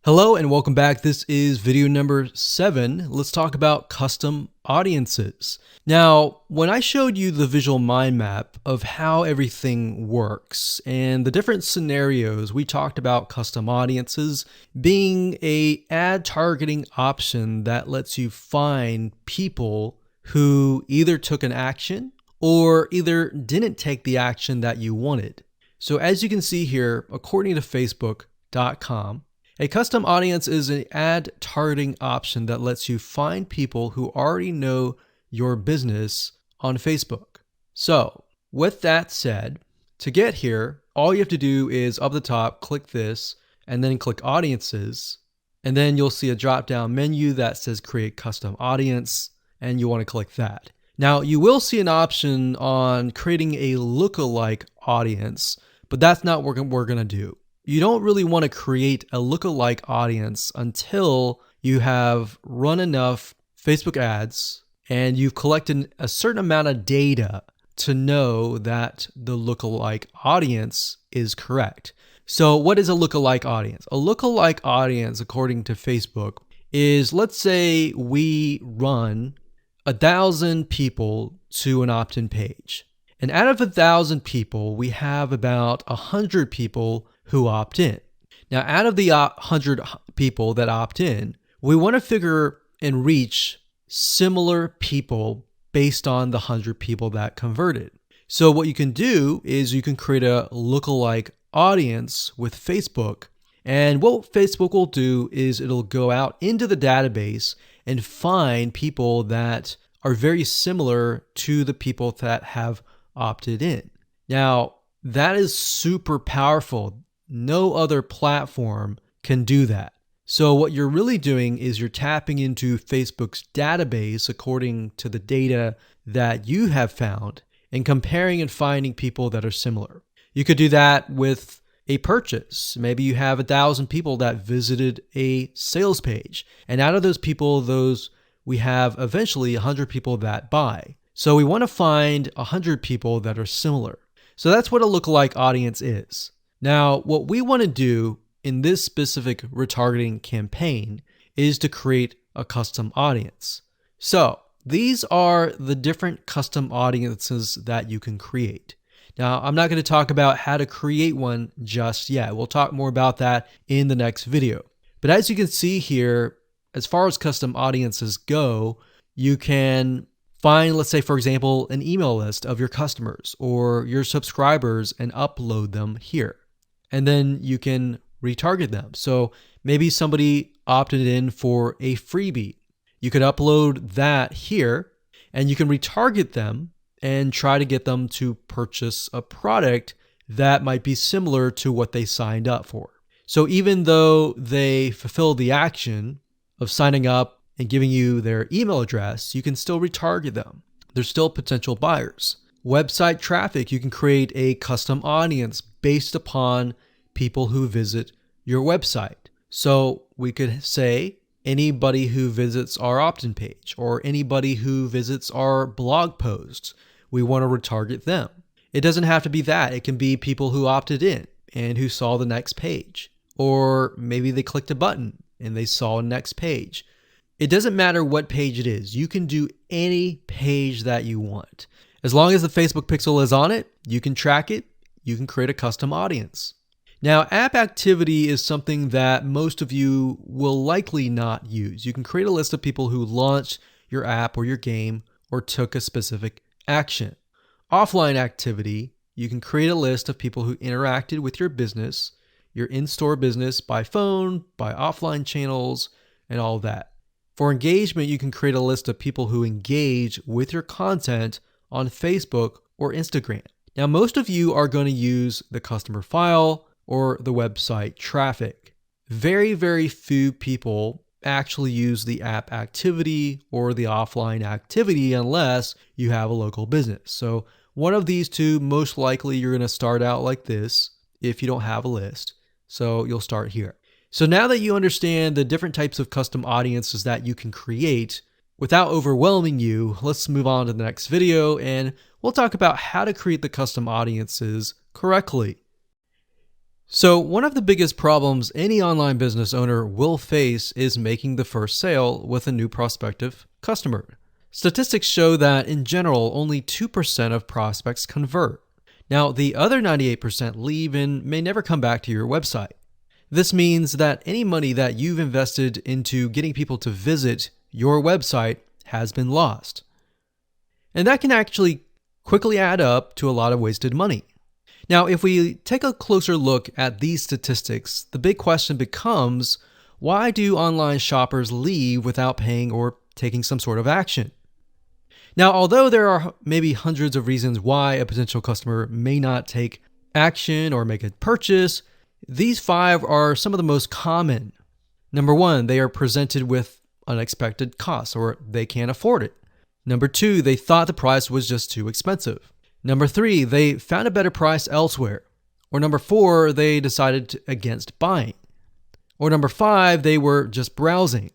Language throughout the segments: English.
Hello and welcome back. This is video number 7. Let's talk about custom audiences. Now, when I showed you the visual mind map of how everything works and the different scenarios, we talked about custom audiences being an ad targeting option that lets you find people who either took an action or either didn't take the action that you wanted. So as you can see here, according to Facebook.com, a custom audience is an ad targeting option that lets you find people who already know your business on Facebook. So, with that said, to get here, all you have to do is up the top, click this, and then click Audiences, and then you'll see a drop-down menu that says Create Custom Audience, and you want to click that. Now, you will see an option on creating a lookalike audience, but that's not what we're going to do. You don't really want to create a lookalike audience until you have run enough Facebook ads and you've collected a certain amount of data to know that the lookalike audience is correct. So what is a lookalike audience? A lookalike audience, according to Facebook, is, let's say we run 1,000 people to an opt-in page. And out of 1,000 people, we have about 100 people who opt in. Now, out of the 100 people that opt in, we want to figure and reach similar people based on the 100 people that converted. So what you can do is you can create a lookalike audience with Facebook. And what Facebook will do is it'll go out into the database and find people that are very similar to the people that have opted in. Now, that is super powerful. No other platform can do that. So what you're really doing is you're tapping into Facebook's database according to the data that you have found and comparing and finding people that are similar. You could do that with a purchase. Maybe you have 1,000 people that visited a sales page. And out of those people, we have eventually 100 people that buy. So we want to find 100 people that are similar. So that's what a lookalike audience is. Now, what we want to do in this specific retargeting campaign is to create a custom audience. So these are the different custom audiences that you can create. Now, I'm not going to talk about how to create one just yet. We'll talk more about that in the next video. But as you can see here, as far as custom audiences go, you can find, let's say, for example, an email list of your customers or your subscribers and upload them here. And then you can retarget them. So maybe somebody opted in for a freebie. You could upload that here and you can retarget them and try to get them to purchase a product that might be similar to what they signed up for. So even though they fulfill the action of signing up and giving you their email address, you can still retarget them. They're still potential buyers. Website traffic, you can create a custom audience based upon people who visit your website. So we could say anybody who visits our opt-in page or anybody who visits our blog posts, we want to retarget them. It doesn't have to be that. It can be people who opted in and who saw the next page. Or maybe they clicked a button and they saw a next page. It doesn't matter what page it is. You can do any page that you want. As long as the Facebook pixel is on it, you can track it, you can create a custom audience. Now, app activity is something that most of you will likely not use. You can create a list of people who launched your app or your game or took a specific action. Offline activity, you can create a list of people who interacted with your business, your in-store business by phone, by offline channels, and all that. For engagement, you can create a list of people who engage with your content on Facebook or Instagram. Now, most of you are going to use the customer file or the website traffic. Very, very few people actually use the app activity or the offline activity unless you have a local business. So one of these two, most likely you're going to start out like this if you don't have a list. So you'll start here. So now that you understand the different types of custom audiences that you can create, without overwhelming you, let's move on to the next video and we'll talk about how to create the custom audiences correctly. So, one of the biggest problems any online business owner will face is making the first sale with a new prospective customer. Statistics show that in general, only 2% of prospects convert. Now, the other 98% leave and may never come back to your website. This means that any money that you've invested into getting people to visit your website has been lost. And that can actually quickly add up to a lot of wasted money. Now, if we take a closer look at these statistics, the big question becomes, why do online shoppers leave without paying or taking some sort of action? Now, although there are maybe hundreds of reasons why a potential customer may not take action or make a purchase, these 5 are some of the most common. Number 1, they are presented with unexpected costs or they can't afford it. Number 2, they thought the price was just too expensive. Number 3, they found a better price elsewhere. Or number 4, they decided against buying. Or number 5, they were just browsing.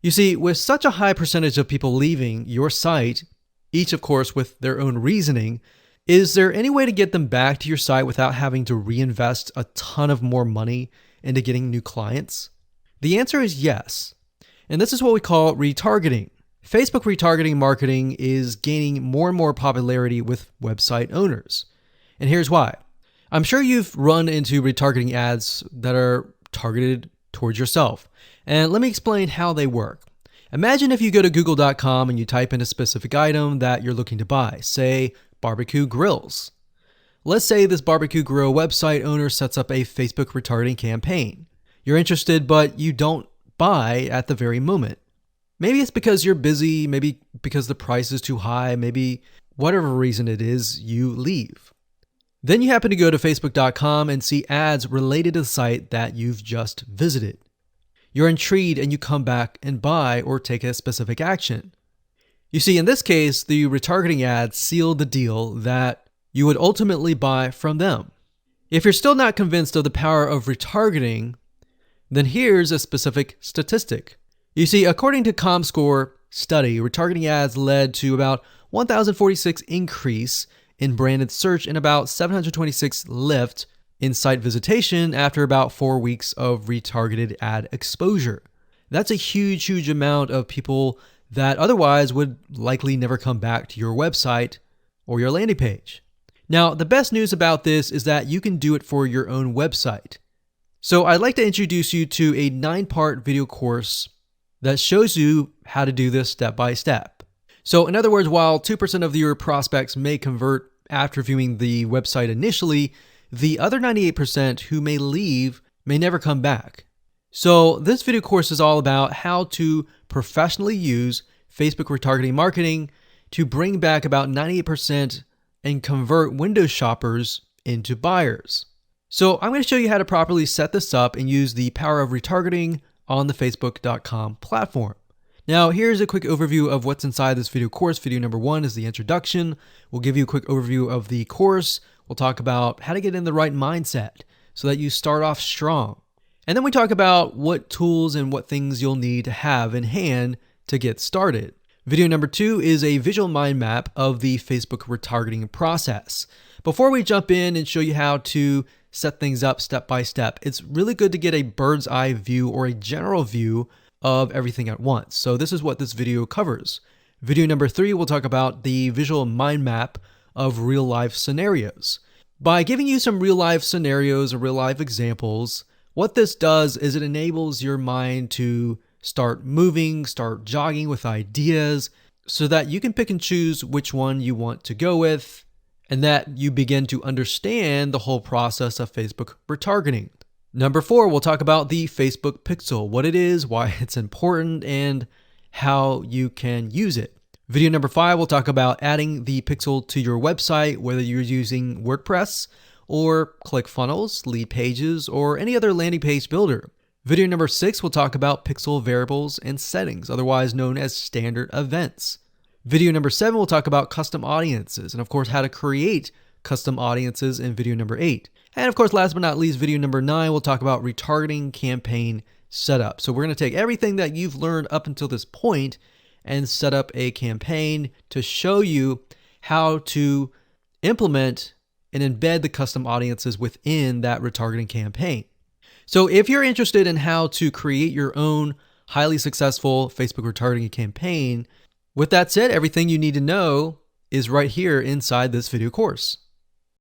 You see, with such a high percentage of people leaving your site, each of course with their own reasoning, is there any way to get them back to your site without having to reinvest a ton of more money into getting new clients? The answer is yes. And this is what we call retargeting. Facebook retargeting marketing is gaining more and more popularity with website owners. And here's why. I'm sure you've run into retargeting ads that are targeted towards yourself. And let me explain how they work. Imagine if you go to google.com and you type in a specific item that you're looking to buy, say barbecue grills. Let's say this barbecue grill website owner sets up a Facebook retargeting campaign. You're interested, but you don't buy at the very moment. Maybe it's because you're busy, maybe because the price is too high, maybe whatever reason it is, you leave. Then you happen to go to facebook.com and see ads related to the site that you've just visited. You're intrigued and you come back and buy or take a specific action. You see, in this case, the retargeting ads sealed the deal that you would ultimately buy from them. If you're still not convinced of the power of retargeting, then here's a specific statistic. You see, according to ComScore study, retargeting ads led to about 1,046 increase in branded search and about 726 lift in site visitation after about 4 weeks of retargeted ad exposure. That's a huge amount of people that otherwise would likely never come back to your website or your landing page. Now, the best news about this is that you can do it for your own website. So I'd like to introduce you to a 9-part video course that shows you how to do this step by step. So in other words, while 2% of your prospects may convert after viewing the website initially, the other 98% who may leave may never come back. So this video course is all about how to professionally use Facebook retargeting marketing to bring back about 98% and convert window shoppers into buyers. So I'm going to show you how to properly set this up and use the power of retargeting on the facebook.com platform. Now, here's a quick overview of what's inside this video course. Video number 1 is the introduction. We'll give you a quick overview of the course. We'll talk about how to get in the right mindset so that you start off strong. And then we talk about what tools and what things you'll need to have in hand to get started. Video number 2 is a visual mind map of the Facebook retargeting process. Before we jump in and show you how to set things up step by step, it's really good to get a bird's eye view or a general view of everything at once. So this is what this video covers. Video number 3, we'll talk about the visual mind map of real life scenarios. By giving you some real life scenarios or real life examples, what this does is it enables your mind to start moving, start jogging with ideas so that you can pick and choose which one you want to go with and that you begin to understand the whole process of Facebook retargeting. Number 4, we'll talk about the Facebook pixel, what it is, why it's important, and how you can use it. Video number 5, we'll talk about adding the pixel to your website, whether you're using WordPress or ClickFunnels, Lead Pages, or any other landing page builder. Video number 6, we'll talk about pixel variables and settings, otherwise known as standard events. Video number 7, we'll talk about custom audiences, and of course, how to create custom audiences in video number 8. And of course, last but not least, video number 9, we'll talk about retargeting campaign setup. So we're going to take everything that you've learned up until this point and set up a campaign to show you how to implement and embed the custom audiences within that retargeting campaign. So if you're interested in how to create your own highly successful Facebook retargeting campaign, with that said, everything you need to know is right here inside this video course.